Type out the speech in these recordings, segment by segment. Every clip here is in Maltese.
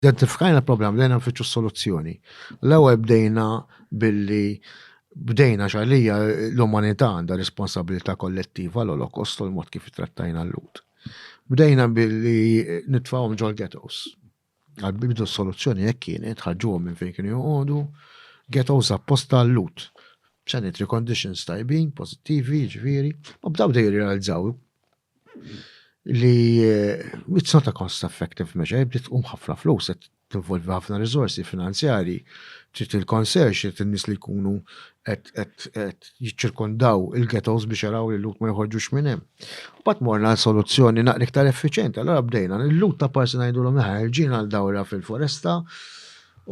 identifikajna l-problem, bdejna nfittxu soluzzjoni. L-ewwel bdejna xalija l-umanità għandha responsabilità kollettiva l-Olokost u l-mod kif trattajna l-lut. Bdejna billi nitfawhom ġol ghettos. Għal-bidu s-soluzzjoni jekk kienet ħarġuhom minn fejn kienu joqogħdu ghettos apposta l-lut. Sanitary conditions tajbin, pozittivi, ġifieri, u bdaw dej jirrealizzaw li it's not a cost effective measure, bdiet ħafna flus, tinvolvi ħafna riżorsi finanzjari, trid il-konserx, trid in-nies li jkunu qed jiċċirkondaw il-ghettos biex jaraw li l-lut ma joħorġux minn hemm. Mbagħad morna soluzzjoni naqra iktar effiċjenti, allura bdejna il-lut ta' parsi ngħidulhom ħarġina għal dawra fil-foresta u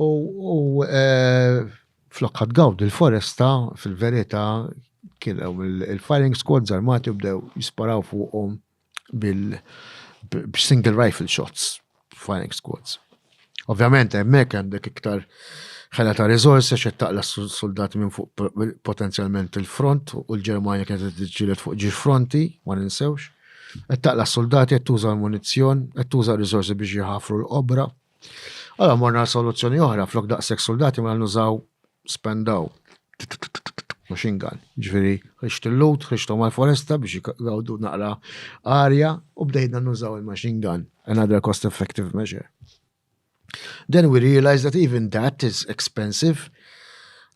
flok ħadgawd il-foresta fil-verità kienu il-firing squads armati bdew jisparaw fuqhom bil-single rifle shots, firing squads. Ovvjament, hemmhekk għandek iktar ħela ta' riżorsi xed taqla soldati minn fuq potenzjalment il-front u l-Ġermanja kienet tiġġieled fuq ġir fronti, ma ninsewx. Qed taqla soldati qed tuża l-munizzjon, qed tuża riżorsi biex jħafru l-qobra. Allora morna soluzzjoni oħra flok daqshekk soldati ma nużaw spendaw machine gun. Ġifieri ħriġt il-lut, ħriġthom mal-foresta biex jgawdu naqra arja u bdejna nużaw il-machine gun. Another cost-effective measure. Then we realized that even that is expensive.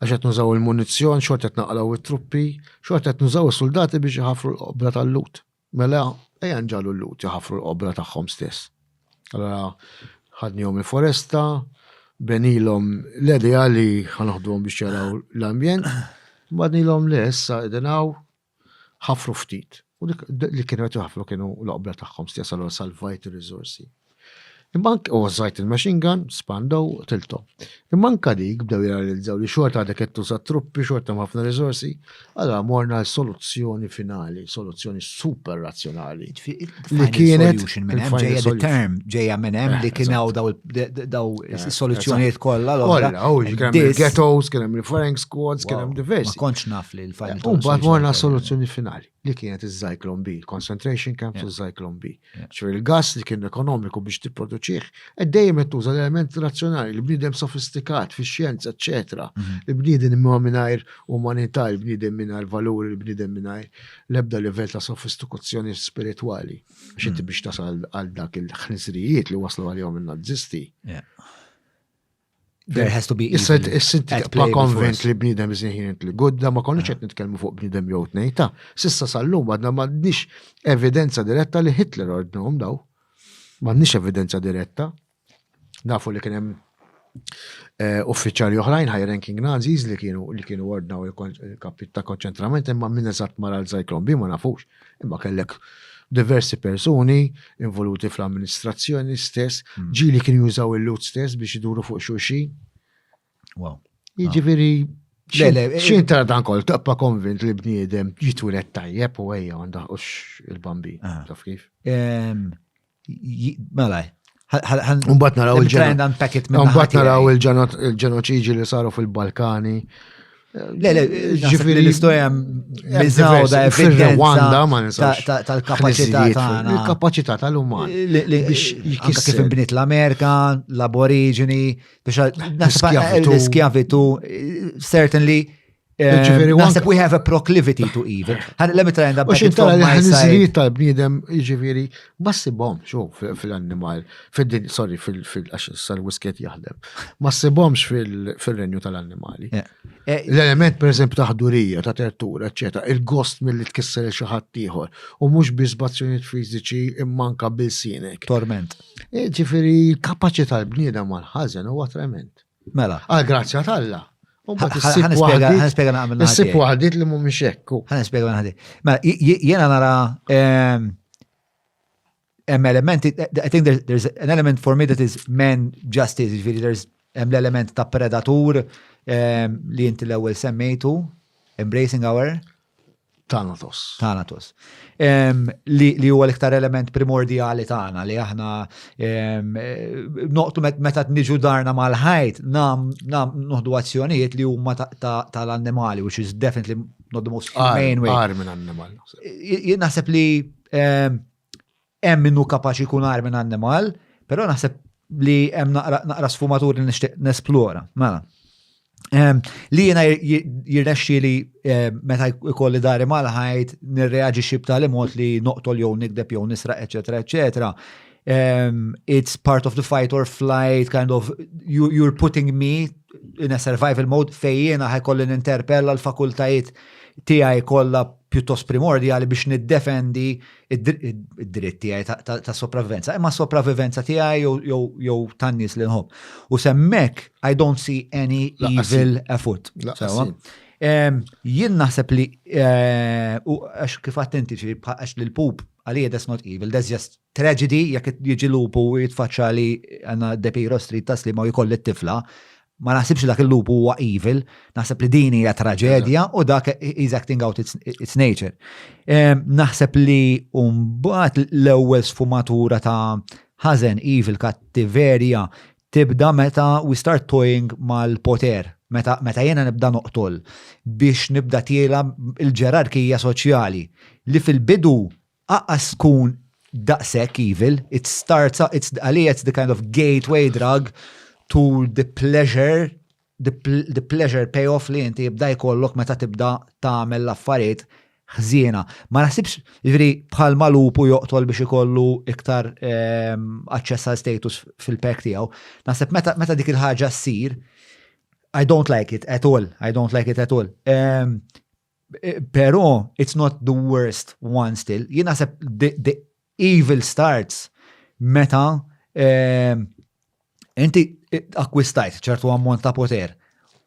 Għax qed nużaw il-munizzjon, xort qed naqlaw it-truppi, xort qed nużaw is-soldati biex jħafru l-qobra tal-lut. Mela ejja nġallu l-lut jħafru l-qobra tagħhom stess. Allora ħadnihom il-foresta, benilhom l-idea li ħanoħduhom biex jaraw l-ambjent, badnilhom li issa qegħdinaw ħafru ftit. U li kienu qed jħafru kienu l-qobra tagħhom stess allura salvajt ir-riżorsi. Immank u għazzajt il-machine gun, spandaw, tiltom. Immanka dik bdew jirrealizzaw li xorta għadek qed tuża truppi, xorta ħafna riżorsi, allora morna l-soluzzjoni finali, soluzzjoni super razzjonali. Li kienet ġejja term ġejja minn hemm li kienaw daw is-soluzzjonijiet kollha kien hemm ghettos, kien hemm firing squads, kien hemm diversi. Ma kontx naf li l-final. U mbagħad morna soluzzjoni finali li kienet iż-Zyklon B, concentration camps u Zyklon B. ċer il-gas li kien ekonomiku biex tipproduċih, dejjem qed tuża l-element razzjonali li bniedem sofistikat fix-xjenza, eċetera. Li bniedem imma mingħajr umanità, li bniedem mingħajr valuri, li bniedem mingħajr l-ebda livell ta' sofistikazzjoni spiritwali. Għax inti biex tasal għal dak il-ħnisrijiet li waslu għalihom in-Nazisti. There has to be ma konvent li bnidem iżinħin li gudda, ma konniex qed nitkellmu fuq bnidem jew tnejta. Sissa sal-lum għadna m'għandniex evidenza diretta li Hitler ordnhom daw. M'għandniex evidenza diretta. Nafu li kien hemm uffiċjali oħrajn high ranking Nazis li kienu ordnaw il-kappit ta' konċentrament imma min eżatt mara l-Zyklon B ma nafux. Imma kellek diversi persuni involuti fl-amministrazzjoni stess, ġili kienu jużaw il-lut stess biex iduru fuq xulxin. Wow. Jiġifieri x'in tara dan kol taqpa konvint li bniedem jitwilet tajjeb u ejja għandha il-bambin. Taf kif? Mela. Mbagħad naraw il-ġenoċiġi li saru fil-Balkani. Ġifiri l-istoria bizzaw da evidenza tal-kapacità tagħna. Il-kapacità tal-uman. Anka kif inbniet l-Amerika, l-Aborigini, biex l-iskjavitu, certainly naħseb we have a proclivity to evil. Let me try and back it from my side. Tal-bniedem jiġifieri massibhom xuf fil-annimal, sal-wisket jaħdem. Massibhomx fil-renju tal-annimali. L-element pereżempju ta' ħdurija, ta' tertura, eċetera, il-gost milli tkisser xi ħadd ieħor u mhux b'isbazzjonijiet fiżiċi immanka bil-sinek. Torment. Ġifieri l-kapaċità tal-bniedem mal-ħażen huwa trement. Mela. Għal-grazzja tal-Alla. Ħanispjega nagħmel Issib waħdit li mhumiex hekk. Ħanispjega ħadi. Mela jiena nara elementi, I think there's an element for me that is man justice, there's l-element ta' predatur li inti l-ewwel semmejtu, embracing our Thanatos. Li huwa l-iktar element primordjali tagħna li aħna noqtu meta niġu darna mal-ħajt noħdu azzjonijiet li huma tal-annimali, which is definitely not the most humane way. Għar minn annimal. Jien naħseb li hemm minnu kapaċi jkun għar minn annimal, però naħseb li hemm naqra sfumaturi nixtieq nesplora. Mela. Li jiena jirnexxi li meta jkolli dari mal-ħajt nirreaġixxi b'tali mod li noqtol jew nikdeb jew nisraq, eċetera, eċetera. It's part of the fight or flight, kind of, you're putting me in a survival mode fejjena ħajkolli ninterpella l-fakultajiet tiegħi kollha pjuttost primordjali biex niddefendi id-dritt tiegħi ta' sopravivenza. Imma sopravivenza tiegħi jew tan-nies li nħobb. U semmek I don't see any evil afoot. Jien naħseb li għax kif attenti għax li l-pup għalija that's not evil, that's just tragedy jekk jiġi lupu u jitfaċċa li għandna Depiro Street tas li ma jkolli t-tifla. Ma naħsibx dak il-lupu huwa evil, naħseb li din hija traġedja u dak is acting out its nature. Naħseb li mbagħad l-ewwel sfumatura ta' ħażen evil kattiverja tibda meta we start toying mal-poter, meta jiena nibda noqtol biex nibda tiela il-ġerarkija soċjali li fil-bidu aqqas tkun daqshekk evil, it starts it's the kind of gateway drug to the pleasure payoff li inti jibda jkollok meta tibda tagħmel l-affarijiet ħżiena. Ma naħsibx jiġri bħalma lupu joqtol biex ikollu iktar aċċess għal status fil-pek tiegħu. Naħseb meta dik il-ħaġa ssir, I don't like it at all. I don't like it at all. Però it's not the worst one still. Jien naħseb the evil starts meta inti akkwistajt ċertu ammont ta' poter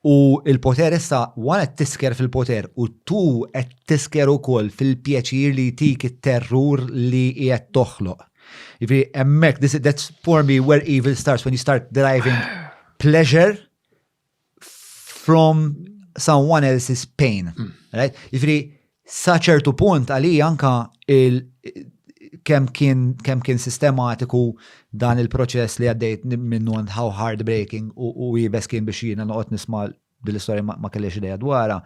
u il-poter issa qed tisker fil-poter u tu qed tisker ukoll fil-pjaċir li tik it-terrur li qiegħed toħloq. Jiġri hemmhekk that's for me where evil starts, when you start deriving pleasure from someone else's pain. Right? Jiġri sa ċertu punt għalija anka kemm kien sistematiku dan il-proċess li għaddejt minnu and how heartbreaking u jibes kien biex jiena noqgħod nisma' bil-istorja ma kellix idea dwarha.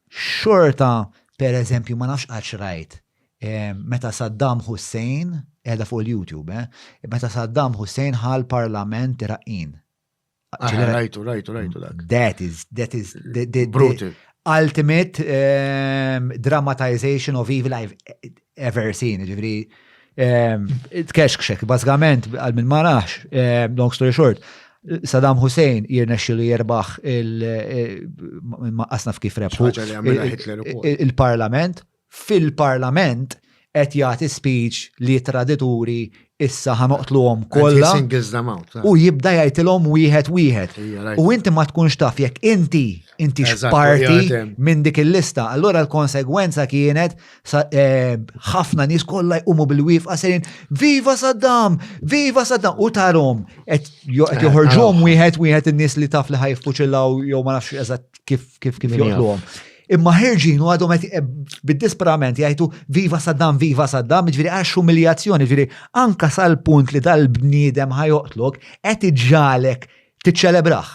Xorta, per eżempju, ma nafx qatt rajt meta Saddam Hussein qiegħda fuq il-YouTube, meta Saddam Hussein ħal parlament Iraqin. Rajtu dak. That is the brutal. Ultimate dramatization of evil I've ever seen. Ġifri, it-kexkxek, bażgament, għal minn marax, long story short, Saddam Hussein jirnexxi li jirbaħ asnaf kif rebħu il-parlament, fil-parlament qed jagħti speech li tradituri issa ħanoqtluhom kollha u jibda jgħidilhom wieħed. U inti ma tkunx taf jekk inti x'parti minn dik il-lista. Allura l-konsegwenza kienet ħafna nies kollha jqumu bil-wifqa serin Viva Saddam! Viva Saddam! U tarhom qed joħorġuhom wieħed in-nies li taf li ħajfuċillaw jew ma nafx eżatt kif joqtluhom. Imma ħerġin u għadhom bid-disperament jgħidu Viva Saddam, ġifieri għax umiljazzjoni, ġifieri anka sal-punt li dal-bniedem ħajoqtlok qed iġġalek tiċċelebraħ.